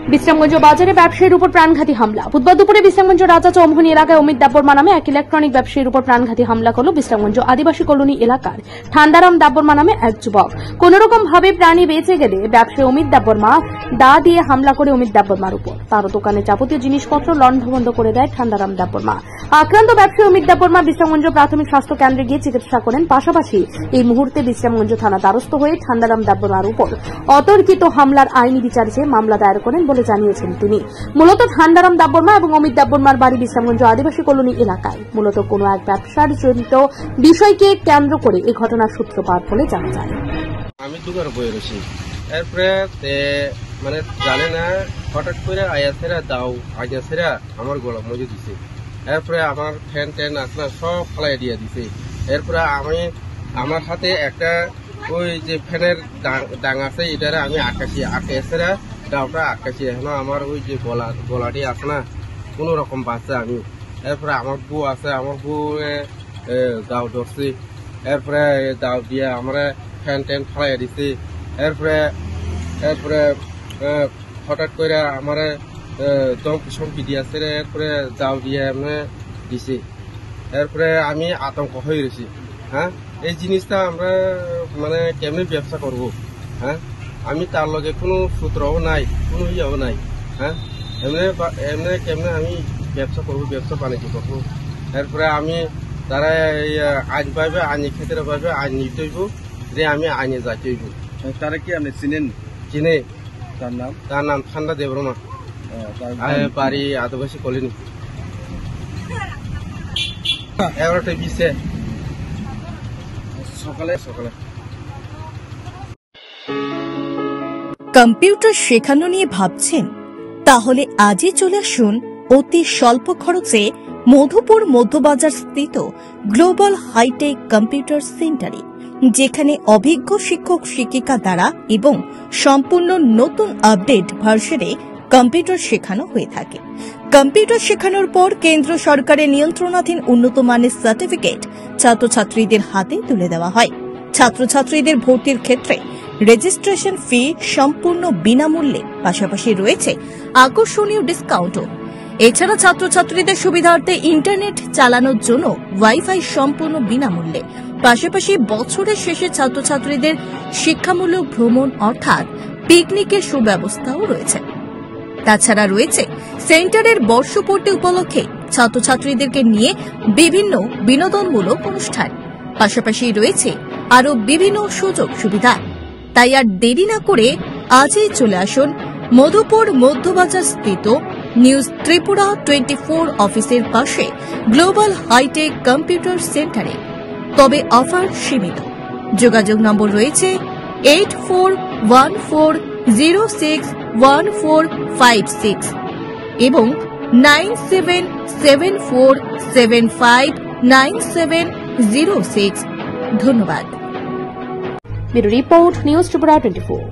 বিশ্রামগঞ্জ বাজারে ব্যবসায়ীর উপর প্রাণঘাতী হামলা। বুধবার দুপুরে বিশ্রামগঞ্জ রাজা চৌমুহনী এলাকায় অমিত দেববর্মা নামে এক ইলেকট্রনিক ব্যবসায়ীর উপর প্রাণঘাতী হামলা করল বিশ্রামগঞ্জ আদিবাসী কলোনি এলাকার ঠান্ডারাম দেববর্মা নামে এক যুবক। কোনরকম ভাবে প্রাণী বেঁচে গেলে ব্যবসায়ী অমিত দেববর্মা দা দিয়ে হামলা করে অমিত দেববর্মার উপর। তার দোকানে যাবতীয় জিনিসপত্র লণ্ডভণ্ড করে দেয় ঠান্ডারাম দেববর্মা। আক্রান্ত ব্যবসায়ী অমিত দেববর্মা বিশ্রামগঞ্জ প্রাথমিক স্বাস্থ্য কেন্দ্রে গিয়ে চিকিৎসা করেন। পাশাপাশি এই মুহূর্তে বিশ্রামগঞ্জ থানা দ্বারস্থ হয়ে ঠান্ডারাম দেববর্মার উপর অতর্কিত হামলার আইনি বিচার চেয়ে মামলা দায়ের করেন বলে জানিয়েছেন তিনি। মূলত ঠান্ডারাম দেববর্মা এবং অমিত দেববর্মার বাড়ি বিশ্রামগঞ্জ আদিবাসী কলোনি এলাকায়। মূলত কোনো এক ব্যবসার জড়িত বিষয়কে কেন্দ্র করে এই ঘটনার সূত্রপাত বলে জানা যায়। আমি দুবার বয়ে রয়েছি, এরপরে মানে জানে না হঠাৎ করে আয়াসেরা দাও আয়াসেরা আমার গলা মজে দিছে। এরপরে আমার ফ্যান ট্যান আসলা সব ফালাই দিয়ে দিছে। এরপরে আমি আমার হাতে একটা ওই যে ফ্যানের ডাং আছে এটারে আমি আকাশেরা দাওটা আকাশি এখন আমার ওই যে গলাটি আছে না কোনো রকম বাচ্চা আমি। এরপরে আমার বউ আছে, আমার বউ দাও ধরছে। এরপরে দাও দিয়ে আমরা ফ্যান ট্যান ফালাই দিছে। এরপরে হঠাৎ করে আমার চমকি দিয়েছে। এরপরে দাও দিয়ে আমি দিছে। এরপরে আমি আতঙ্ক হয়ে গেছি। হ্যাঁ, এই জিনিসটা আমরা মানে কেমনি ব্যবসা করব। হ্যাঁ, আমি তার লগে কোনো সূত্রও নাই, কোনো ইয়েও নাই। হ্যাঁ, এমনি কেমনে আমি ব্যবসা করবো, ব্যবসা বাণিজ্য করবো। এরপরে আমি তারা আইন পাইবে, আইনি ক্ষেত্রে পাইবে, আইন নিতে হইব যে আমি আইনে যাইতে হইব। তারা কি আপনি চিনেন? চিনে। তার নাম ঠান্ডা দেববর্মা, বাড়ি আদিবাসী কলোনি। 11টা 20 সকালে। কম্পিউটার শেখানো নিয়ে ভাবছেন? তাহলে আজই চলে আসুন অতি স্বল্প খরচে মধুপুর মধ্যবাজার স্থিত গ্লোবাল হাইটেক কম্পিউটার সেন্টারে, যেখানে অভিজ্ঞ শিক্ষক শিক্ষিকা দ্বারা এবং সম্পূর্ণ নতুন আপডেট ভার্সনে কম্পিউটার শেখানো হয়ে থাকে। কম্পিউটার শেখানোর পর কেন্দ্র সরকারের নিয়ন্ত্রণাধীন উন্নত মানের সার্টিফিকেট ছাত্রছাত্রীদের হাতে তুলে দেওয়া হয়। ছাত্রছাত্রীদের ভর্তির ক্ষেত্রে রেজিস্ট্রেশন ফি সম্পূর্ণ বিনামূল্যে, পাশাপাশি রয়েছে আকর্ষণীয় ডিসকাউন্টও। এছাড়া ছাত্রছাত্রীদের সুবিধার্থে ইন্টারনেট চালানোর জন্য ওয়াইফাই সম্পূর্ণ বিনামূল্যে, পাশাপাশি বছরের শেষে ছাত্রছাত্রীদের শিক্ষামূলক ভ্রমণ অর্থাৎ পিকনিকের সুব্যবস্থাও রয়েছে। তাছাড়া রয়েছে সেন্টারের বর্ষপূর্তি উপলক্ষে ছাত্রছাত্রীদেরকে নিয়ে বিভিন্ন বিনোদনমূলক অনুষ্ঠান, পাশাপাশি রয়েছে আরো বিভিন্ন সুযোগ সুবিধা। তাই আর দেরি না করে আজই চলে আসুন মধুপুর মধ্যবাজার স্থিত নিউজ ত্রিপুরা 24 অফিসের পাশে গ্লোবাল হাইটেক কম্পিউটার সেন্টারে। তবে অফার সীমিত। যোগাযোগ নম্বর রয়েছে 8414061456 এবং 9774759706। Bureau report, news Tripura 24।